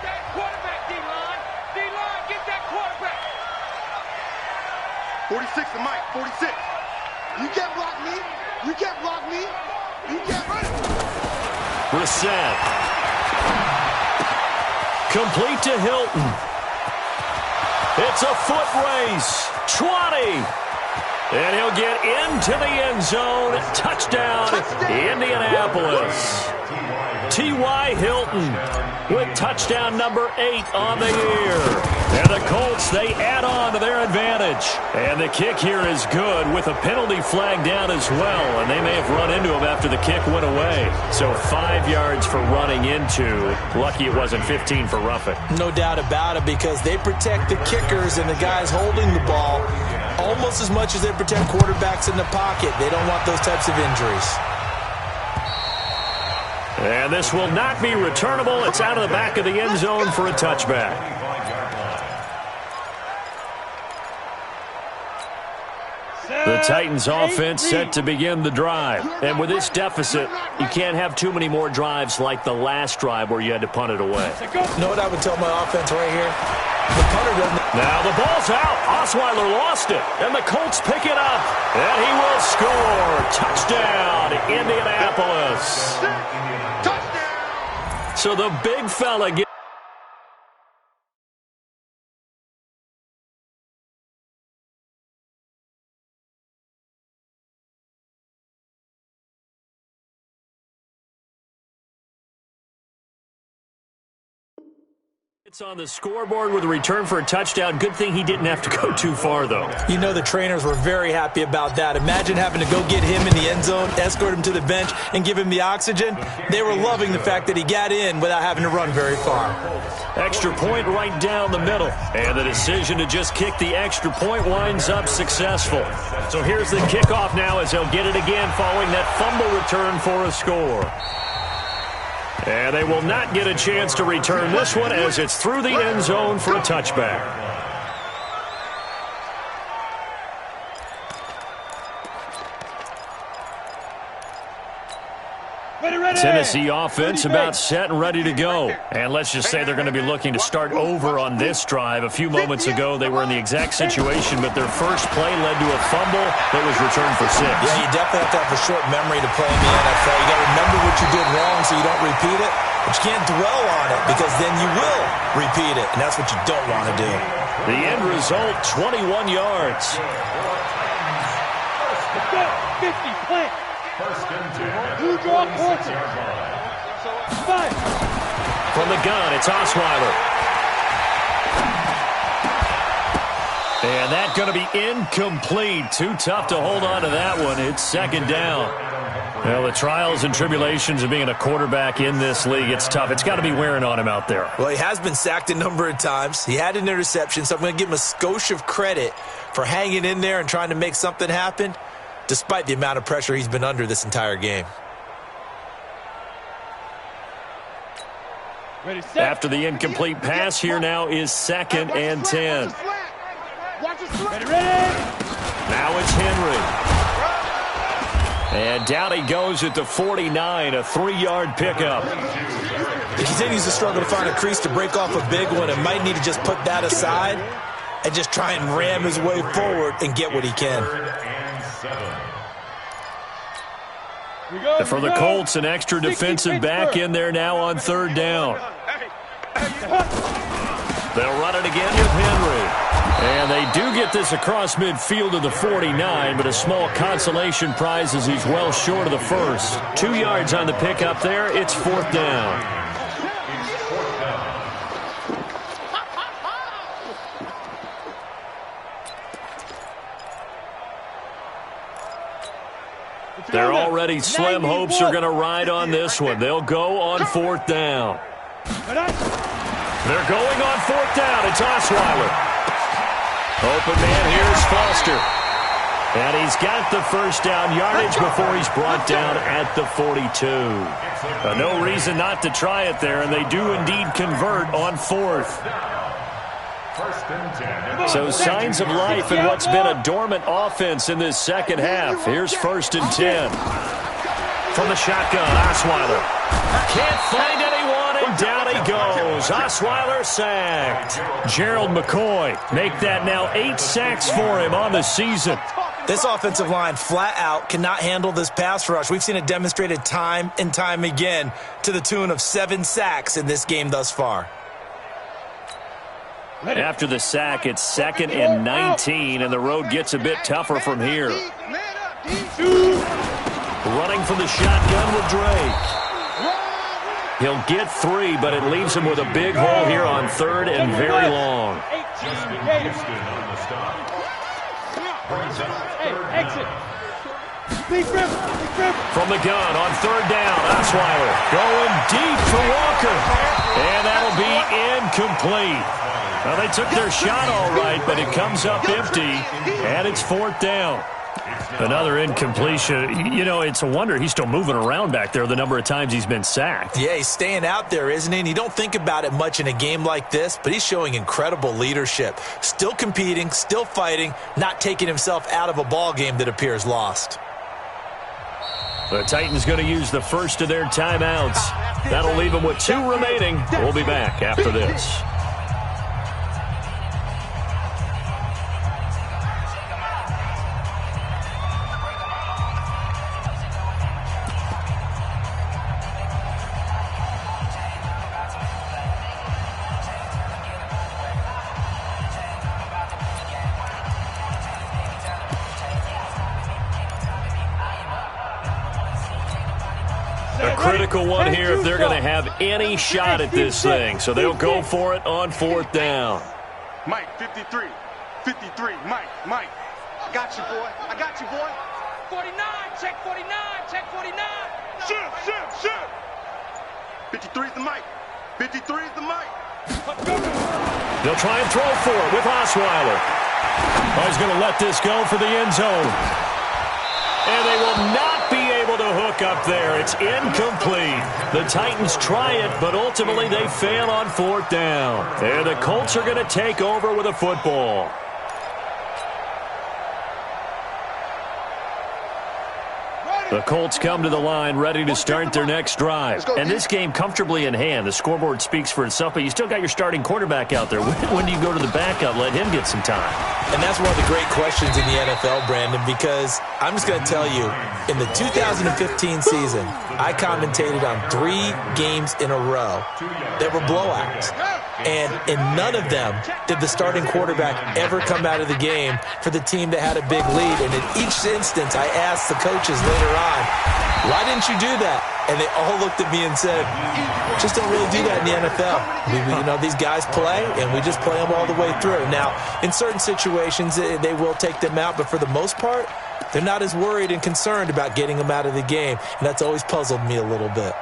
that quarterback, D-line. D-line, get that quarterback. 46 to Mike, 46. You can't block me. You can't block me. You can't run it. Brissett. Complete to Hilton. It's a foot race. 20. And he'll get into the end zone. Touchdown, Indianapolis. T.Y. Hilton with touchdown number 8 on the year. And the Colts, they add on to their advantage. And the kick here is good with a penalty flag down as well. And they may have run into him after the kick went away. So 5 yards for running into. Lucky it wasn't 15 for roughing. No doubt about it, because they protect the kickers and the guys holding the ball almost as much as they protect quarterbacks in the pocket. They don't want those types of injuries. And this will not be returnable. It's out of the back of the end zone for a touchback. The Titans offense set to begin the drive. And with this deficit, you can't have too many more drives like the last drive where you had to punt it away. You know what I would tell my offense right here? The punter doesn't. Now the ball's out. Osweiler lost it. And the Colts pick it up. And he will score. Touchdown, Indianapolis. Touchdown. So the big fella gets... It's on the scoreboard with a return for a touchdown. Good thing he didn't have to go too far, though. You know the trainers were very happy about that. Imagine having to go get him in the end zone, escort him to the bench, and give him the oxygen. They were loving the fact that he got in without having to run very far. Extra point right down the middle. And the decision to just kick the extra point winds up successful. So here's the kickoff now as they'll get it again following that fumble return for a score. And they will not get a chance to return this one as it's through the end zone for a touchback. Tennessee offense about set and ready to go. And let's just say they're going to be looking to start over on this drive. A few moments ago, they were in the exact situation, but their first play led to a fumble that was returned for 6. Yeah, you definitely have to have a short memory to play in the NFL. You got to remember what you did wrong so you don't repeat it, but you can't dwell on it because then you will repeat it, and that's what you don't want to do. The end result, 21 yards. 50, plant. Who draw quarter? From the gun, it's Osweiler. And that's going to be incomplete. Too tough to hold on to that one. It's 2nd down. Well, the trials and tribulations of being a quarterback in this league, it's tough. It's got to be wearing on him out there. Well, he has been sacked a number of times. He had an interception, so I'm going to give him a skosh of credit for hanging in there and trying to make something happen, despite the amount of pressure he's been under this entire game. After the incomplete pass, here now is 2nd and 10. Now it's Henry. And down he goes at the 49, a 3-yard pickup. He continues to struggle to find a crease to break off a big one and might need to just put that aside and just try and ram his way forward and get what he can. For the Colts, an extra defensive back in there now on third down. They'll run it again with Henry. And they do get this across midfield to the 49, but a small consolation prize as he's well short of the first. 2 yards on the pickup there. It's fourth down. They're already slim hopes are going to ride on this one. They'll go on fourth down. They're going on fourth down. It's Osweiler. Open man here is Foster. And he's got the first down yardage before he's brought down at the 42. No reason not to try it there, and they do indeed convert on fourth. So signs of life in what's been a dormant offense in this second half. Here's 1st and 10. From the shotgun, Osweiler. Can't find anyone, and down he goes. Osweiler sacked. Gerald McCoy make that now 8 sacks for him on the season. This offensive line flat out cannot handle this pass rush. We've seen it demonstrated time and time again to the tune of 7 sacks in this game thus far. After the sack, it's 2nd and 19, and the road gets a bit tougher from here. Running from the shotgun with Drake. He'll get 3, but it leaves him with a big hole here on 3rd and very long. From the gun on 3rd down, Osweiler going deep for Walker. And that'll be incomplete. Well, they took their shot all right, but it comes up empty, and it's 4th down. Another incompletion. You know, it's a wonder he's still moving around back there the number of times he's been sacked. Yeah, he's staying out there, isn't he? And you don't think about it much in a game like this, but he's showing incredible leadership. Still competing, still fighting, not taking himself out of a ball game that appears lost. The Titans going to use the first of their timeouts. That'll leave them with 2 remaining. We'll be back after this. Critical one here if they're going to have any shot at this thing. So they'll go for it on 4th down. Mike, 53. 53. Mike. I got you, boy. 49. Check 49. Check 49. Shoot. 53 is the Mike. 53 is the Mike. They'll try and throw for it with Osweiler. Oh, he's going to let this go for the end zone. And they will not be able to hook up there. It's incomplete. The Titans try it, but ultimately they fail on 4th down. And the Colts are going to take over with a football. The Colts come to the line ready to start their next drive. And this game comfortably in hand. The scoreboard speaks for itself, but you still got your starting quarterback out there. When do you go to the backup, let him get some time? And that's one of the great questions in the NFL, Brandon, because I'm just going to tell you, in the 2015 season, I commentated on 3 games in a row that were blowouts. And in none of them did the starting quarterback ever come out of the game for the team that had a big lead. And in each instance, I asked the coaches later on, why didn't you do that? And they all looked at me and said, just don't really do that in the NFL. These guys play, and we just play them all the way through. Now, in certain situations, they will take them out, but for the most part, they're not as worried and concerned about getting them out of the game. And that's always puzzled me a little bit.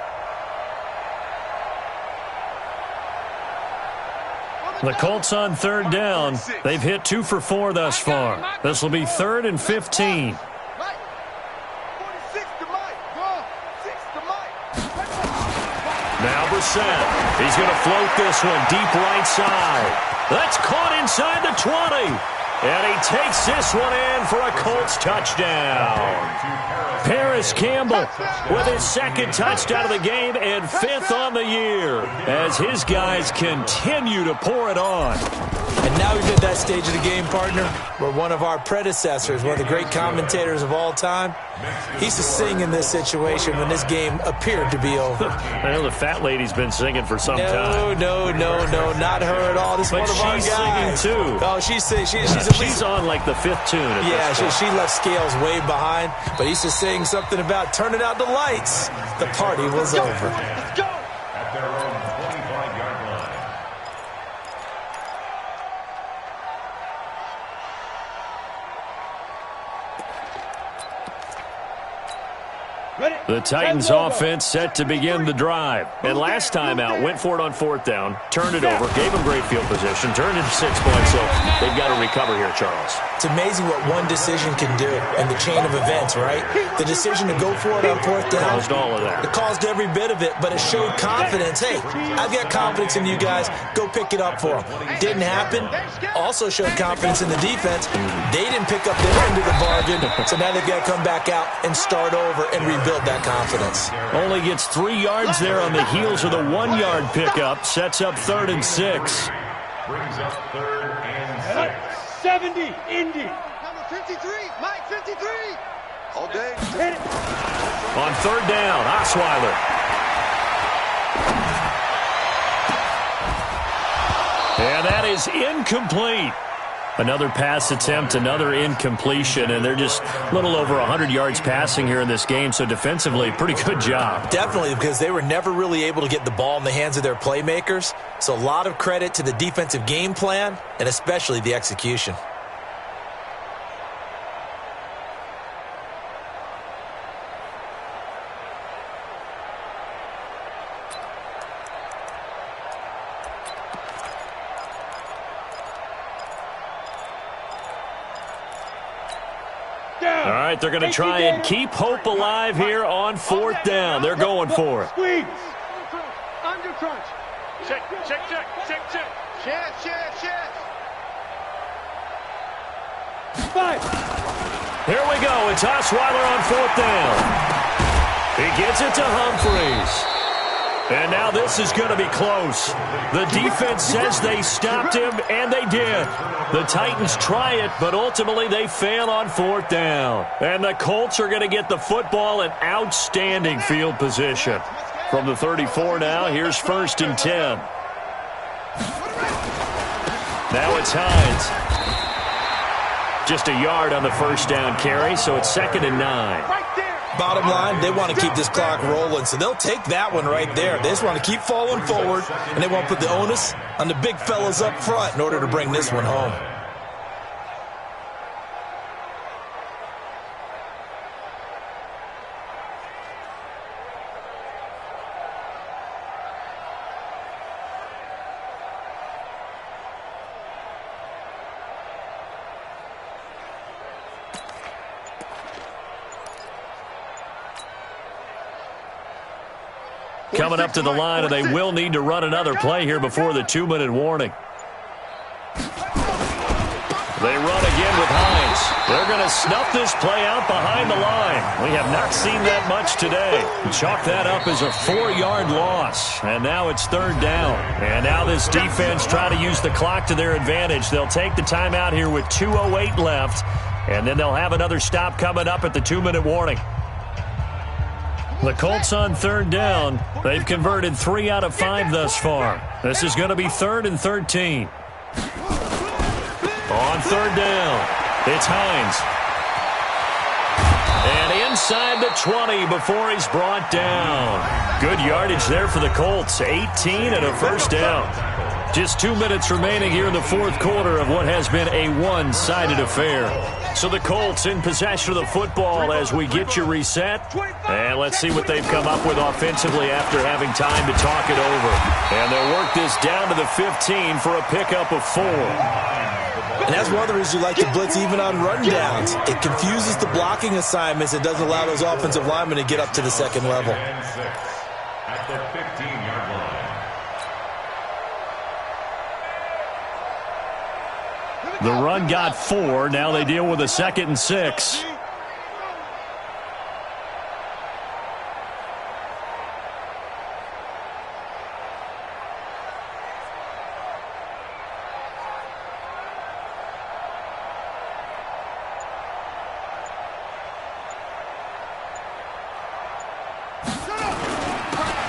The Colts on 3rd down. They've hit 2 for 4 thus far. This will be 3rd and 15. Now Brissett. He's going to float this one deep right side. That's caught inside the 20. And he takes this one in for a Colts touchdown. Paris Campbell with his 2nd touchdown of the game and 5th on the year as his guys continue to pour it on. And now we've hit that stage of the game, partner, where one of our predecessors, one of the great commentators of all time, he used to sing in this situation when this game appeared to be over. I know the fat lady's been singing for some time. No, not her at all. This is one of our guys. But she's singing, too. Oh, she's on, like, the 5th tune at this point. She left Scales way behind, but he used to sing something about turning out the lights. The party was over. At their own 25-yard line. The Titans offense set to begin the drive. And last time out, went for it on 4th down, turned it over, gave them great field position, turned it to 6 points, so they've got to recover here, Charles. It's amazing what one decision can do in the chain of events, right? The decision to go for it on 4th down. Caused all of that. It caused every bit of it, but it showed confidence. Hey, I've got confidence in you guys. Go pick it up for them. Didn't happen. Also showed confidence in the defense. They didn't pick up their end of the bargain, so now they've got to come back out and start over and rebuild that confidence. Only gets 3 yards there on the heels of the 1-yard pickup. Sets up 3rd and 6. Brings up 3rd and 6. 70, Indy. Number 53, Mike 53. All day. Hit it. On 3rd down, Osweiler. And that is incomplete. Another pass attempt, another incompletion, and they're just a little over 100 yards passing here in this game, so defensively, pretty good job. Definitely, because they were never really able to get the ball in the hands of their playmakers, so a lot of credit to the defensive game plan, and especially the execution. All right, they're going to try and keep hope alive here on 4th down. They're going for it. Squeeze. Under crunch. Check. Chance. 5. Here we go. It's Osweiler on 4th down. He gets it to Humphreys. And now this is going to be close. The defense says they stopped him, and they did. The Titans try it, but ultimately they fail on 4th down. And the Colts are going to get the football in outstanding field position. From the 34 now, here's 1st and 10. Now it's Hines. Just a yard on the 1st down carry, so it's 2nd and 9. Bottom line, they want to keep this clock rolling, so they'll take that one right there. They just want to keep falling forward, and they want to put the onus on the big fellas up front in order to bring this one home. Coming up to the line, and they will need to run another play here before the 2-minute warning. They run again with Hines. They're going to snuff this play out behind the line. We have not seen that much today. Chalk that up as a 4-yard loss. And now it's 3rd down. And now this defense trying to use the clock to their advantage. They'll take the timeout here with 2:08 left. And then they'll have another stop coming up at the 2-minute warning. The Colts on 3rd down. They've converted 3 out of 5 thus far. This is going to be 3rd and 13. On 3rd down, it's Hines. And inside the 20 before he's brought down. Good yardage there for the Colts. 18 and a 1st down. Just 2 minutes remaining here in the 4th quarter of what has been a one-sided affair. So the Colts in possession of the football as we get you reset. And let's see what they've come up with offensively after having time to talk it over. And they'll work this down to the 15 for a pickup of 4. And that's one of the reasons you like to blitz even on rundowns. It confuses the blocking assignments. It doesn't allow those offensive linemen to get up to the second level. At the 15-yard line. The run got 4. Now they deal with a 2nd and 6.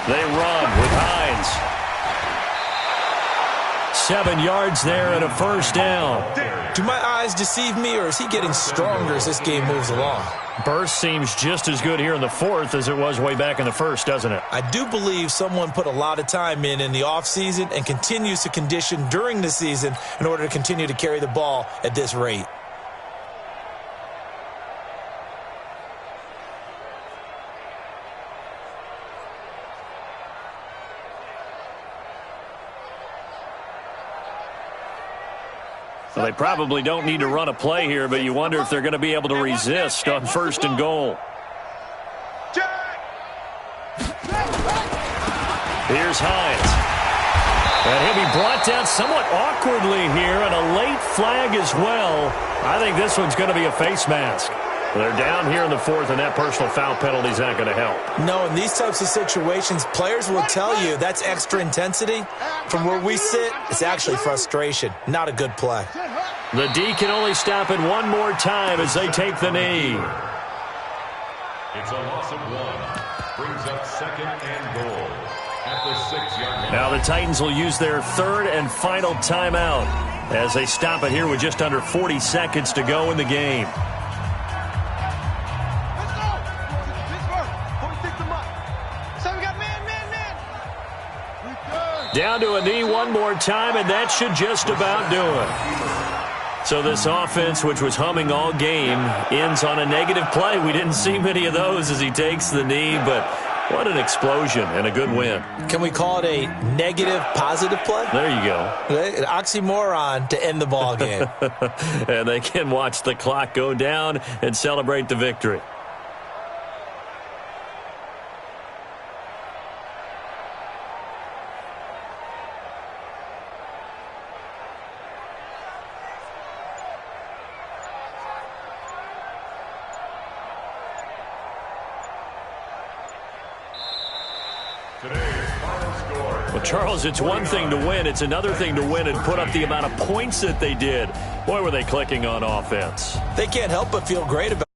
They run with Hines. 7 yards there and a first down. Do my eyes deceive me, or is he getting stronger as this game moves along? Burst seems just as good here in the fourth as it was way back in the first, doesn't it? I do believe someone put a lot of time in the offseason and continues to condition during the season in order to continue to carry the ball at this rate. Well, they probably don't need to run a play here, but you wonder if they're going to be able to resist on first and goal. Here's Hines. And he'll be brought down somewhat awkwardly here, and a late flag as well. I think this one's going to be a face mask. They're down here in the fourth, and that personal foul penalty is not going to help. No, in these types of situations, players will tell you that's extra intensity. From where we sit, it's actually frustration. Not a good play. The D can only stop it one more time as they take the knee. It's a loss of 1. Brings up second and goal at the 6-yard line. Now the Titans will use their third and final timeout as they stop it here with just under 40 seconds to go in the game. Down to a knee one more time, and that should just about do it. So this offense, which was humming all game, ends on a negative play. We didn't see many of those as he takes the knee, but what an explosion and a good win. Can we call it a negative positive play? There you go. An oxymoron to end the ball game. And they can watch the clock go down and celebrate the victory. Well, Charles, it's one thing to win. It's another thing to win and put up the amount of points that they did. Boy, were they clicking on offense. They can't help but feel great about it.